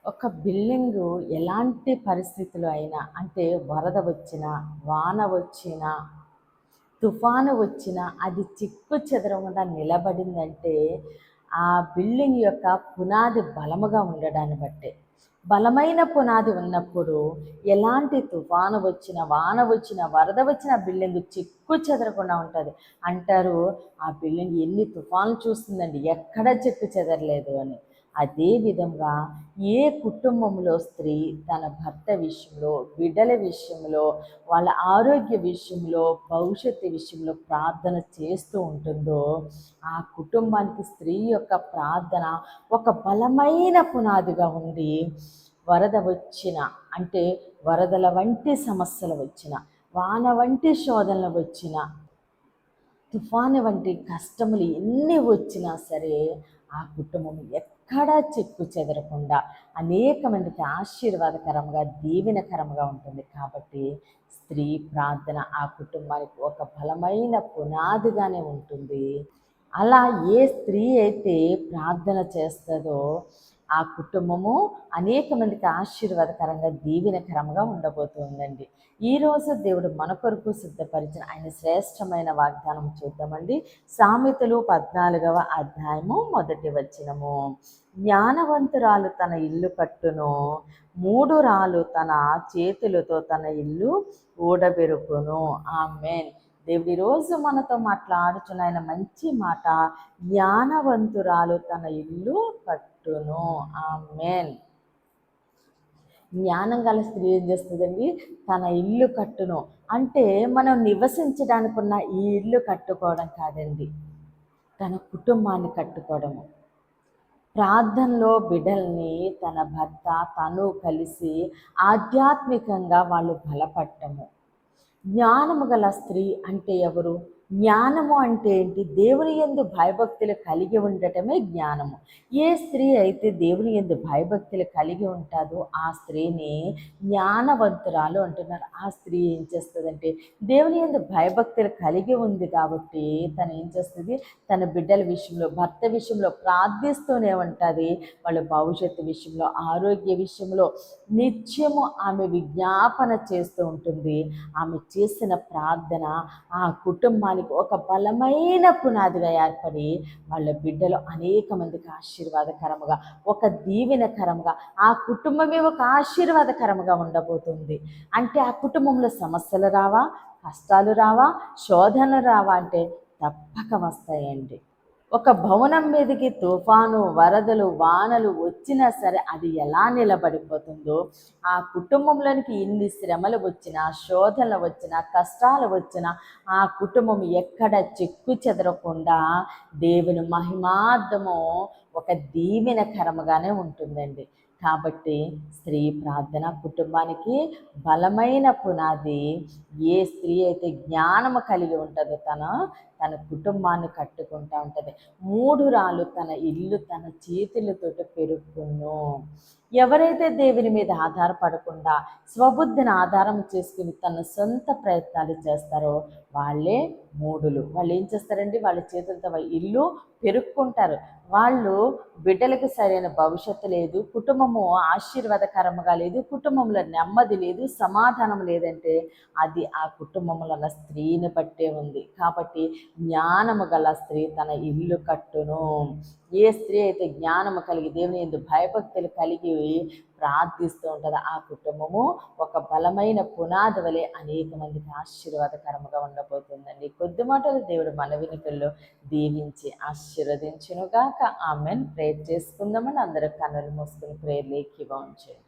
ఒక బిల్డింగు ఎలాంటి పరిస్థితులు అయినా అంటే వరద వచ్చినా, వాన వచ్చినా, తుఫాను వచ్చినా అది చిక్కు చెదరకుండా నిలబడిందంటే ఆ బిల్డింగ్ యొక్క పునాది బలముగా ఉండడాన్ని బట్టే. బలమైన పునాది ఉన్నప్పుడు ఎలాంటి తుఫాను వచ్చినా, వాన వచ్చినా, వరద వచ్చినా బిల్డింగ్ చిక్కు చెదరకుండా ఉంటుంది. అంటారు ఆ బిల్డింగ్ ఎన్ని తుఫాన్లు చూస్తుందండి ఎక్కడ చెక్కు చెదరలేదు అని. అదే విధంగా ఏ కుటుంబంలో స్త్రీ తన భర్త విషయంలో, బిడ్డల విషయంలో, వాళ్ళ ఆరోగ్య విషయంలో, భవిష్యత్తు విషయంలో ప్రార్థన చేస్తూ ఉంటుందో ఆ కుటుంబానికి స్త్రీ యొక్క ప్రార్థన ఒక బలమైన పునాదిగా ఉండి వరద వచ్చిన అంటే వరదల వంటి సమస్యలు వచ్చిన, వాన వంటి శోధనలు వచ్చిన, తుఫాను వంటి కష్టములు ఎన్ని వచ్చినా సరే ఆ కుటుంబం ఎక్కడా చెక్కు చెదరకుండా అనేక మందికి ఆశీర్వాదకరంగా దీవెనకరంగా ఉంటుంది. కాబట్టి స్త్రీ ప్రార్థన ఆ కుటుంబానికి ఒక బలమైన పునాదిగానే ఉంటుంది. అలా ఏ స్త్రీ అయితే ప్రార్థన చేస్తుందో ఆ కుటుంబము అనేక మందికి ఆశీర్వాదకరంగా దీవెనకరంగా ఉండబోతుందండి. ఈరోజు దేవుడు మన కొరకు సిద్ధపరిచిన ఆయన శ్రేష్టమైన వాగ్దానం చూద్దామండి. సామెతలు 14వ అధ్యాయము 1వ వచనము. జ్ఞానవంతురాలు తన ఇల్లు కట్టును, మూఢురాలు తన చేతులతో తన ఇల్లు ఊడబెరుకును. ఆమేన్. దేవుడి రోజు మనతో మాట్లాడుచున్న ఆయన మంచి మాట, జ్ఞానవంతురాలు తన ఇల్లు కట్టును. ఆమేన్. జ్ఞానం గల స్త్రీ ఏం చేస్తుందండి? తన ఇల్లు కట్టును అంటే మనం నివసించడానికి ఉన్న ఈ ఇల్లు కట్టుకోవడం కాదండి, తన కుటుంబాన్ని కట్టుకోవడము. ప్రార్థనలో బిడ్డల్ని తన భర్త తను కలిసి ఆధ్యాత్మికంగా వాళ్ళు బలపడటము. జ్ఞానము గల స్త్రీ అంటే ఎవరు? జ్ఞానము అంటే ఏంటి? దేవుని యందు భయభక్తులు కలిగి ఉండటమే జ్ఞానము. ఏ స్త్రీ అయితే దేవుని యందు భయభక్తులు కలిగి ఉంటుందో ఆ స్త్రీని జ్ఞానవంతురాలు అంటున్నారు. ఆ స్త్రీ ఏం చేస్తుందంటే దేవుని యందు భయభక్తులు కలిగి ఉంది కాబట్టి తను ఏం చేస్తుంది? తన బిడ్డల విషయంలో, భర్త విషయంలో ప్రార్థిస్తూనే ఉంటుంది. వాళ్ళ భవిష్యత్తు విషయంలో, ఆరోగ్య విషయంలో నిత్యము ఆమె విజ్ఞాపన చేస్తూ ఉంటుంది. ఆమె చేసిన ప్రార్థన ఆ కుటుంబానికి ఒక బలమైన పునాదిగా ఏర్పడి వాళ్ళ బిడ్డలు అనేక మందికి ఆశీర్వాదకరముగా, ఒక దీవెనకరంగా, ఆ కుటుంబమే ఒక ఆశీర్వాదకరముగా ఉండబోతుంది. అంటే ఆ కుటుంబంలో సమస్యలు రావా, కష్టాలు రావా, శోధనలు రావా అంటే తప్పక వస్తాయండి. ఒక భవనం మీదకి తుఫాను, వరదలు, వానలు వచ్చినా సరే అది ఎలా నిలబడిపోతుందో ఆ కుటుంబంలోనికి ఎన్ని శ్రమలు వచ్చినా, శోధనలు వచ్చినా, కష్టాలు వచ్చినా ఆ కుటుంబం ఎక్కడ చెక్కు చెదరకుండా దేవుని మహిమార్థము ఒక దీవెనకరముగానే ఉంటుందండి. కాబట్టి స్త్రీ ప్రార్థన కుటుంబానికి బలమైన పునాది. ఏ స్త్రీ అయితే జ్ఞానము కలిగి ఉంటుందో తన కుటుంబాన్ని కట్టుకుంటూ ఉంటుంది. మూఢురాలు తన ఇల్లు తన చేతులతోటి పెరుక్కును. ఎవరైతే దేవుని మీద ఆధారపడకుండా స్వబుద్ధిని ఆధారం చేసుకుని తన సొంత ప్రయత్నాలు చేస్తారో వాళ్ళే మూఢులు. వాళ్ళు ఏం చేస్తారండి? వాళ్ళ చేతులతో ఇల్లు పెరుక్కుంటారు. వాళ్ళు బిడ్డలకు సరైన భవిష్యత్తు లేదు, కుటుంబము ఆశీర్వాదకరంగా లేదు, కుటుంబంలో నెమ్మది లేదు, సమాధానం లేదంటే అది ఆ కుటుంబంలో ఉన్న స్త్రీని బట్టే ఉంది. కాబట్టి జ్ఞానము గల స్త్రీ తన ఇల్లు కట్టును. ఏ స్త్రీ అయితే జ్ఞానము కలిగి దేవుని యందు భయభక్తులు కలిగి ప్రార్థిస్తూ ఉంటుందో ఆ కుటుంబము ఒక బలమైన పునాది వలె అనేక మందికి ఆశీర్వాదకరముగా ఉండబోతుందండి. కొద్ది మాటలు దేవుడు మన వినికిల్లో దీవించి ఆశీర్వదించునుగాక. ఆమెన్. ప్రేయర్ చేసుకుందామని అందరూ కన్నులు మూసుకుని ప్రేయర్లు ఏకీభవించండి.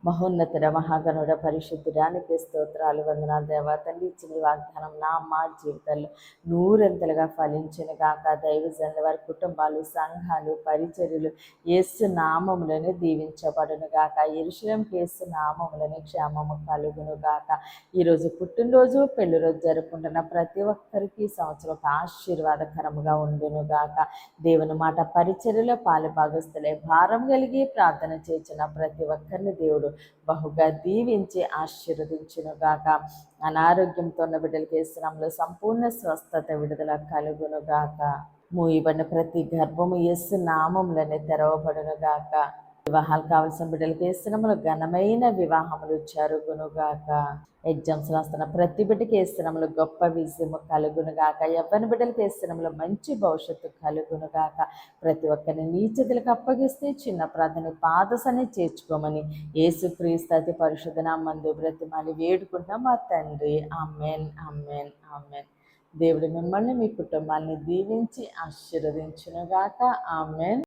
మహోన్నతుడ మహాగణుడ పరిశుద్ధుడానికి స్తోత్రాలు, వందనాలు దేవా. తండ్రి ఇచ్చిన వాగ్దానం మా జీవితాల్లో నూరంతలుగా ఫలించును గాక. దైవజనుల వారి కుటుంబాలు, సంఘాలు, పరిచర్యలు యేసు నామములను దీవించబడును గాక. యెరూషలేముకు యేసు నామములను క్షేమము కలుగును గాక. ఈరోజు పుట్టినరోజు, పెళ్లి రోజు జరుపుకుంటున్న ప్రతి ఒక్కరికి సంవత్సరం ఒక ఆశీర్వాదకరముగా ఉండును గాక. దేవుని మాట పరిచర్యలో పాలుభాగస్తులై భారం కలిగి ప్రార్థన చేసిన ప్రతి ఒక్కరిని దేవుడు బహుగా దీవించి ఆశీర్వదించునుగాక. అనారోగ్యంతో ఉన్న బిడ్డలకి యేసునామములో సంపూర్ణ స్వస్థత, విడుదల కలుగునుగాక. మూయబడిన ప్రతి గర్భము యేసు నామములోనే తెరవబడునుగాక. వివాహాలు కావాల్సిన బిడ్డలకి వేస్తున్నాములు, ఘనమైన వివాహములు జరుగునుగాక. ఎగ్జామ్స్ రాస్తున్న ప్రతి బిడ్డకి వేస్తున్నాములు, గొప్ప విజయము కలుగునుగాక. ఎవరిని బిడ్డలకి వేస్తున్నాములు, మంచి భవిష్యత్తు కలుగునుగాక. ప్రతి ఒక్కరిని నీ చేతులకు అప్పగిస్తే చిన్న ప్రార్థన పాదసని చేర్చుకోమని యేసుక్రీస్తు అతి పరిశుద్ధ నామమున బ్రతిమాలి వేడుకుంటాం మా తండ్రి. Amen, amen, amen. దేవుడు మిమ్మల్ని మీ కుటుంబాన్ని దీవించి ఆశీర్వదించునుగాక. ఆమెన్.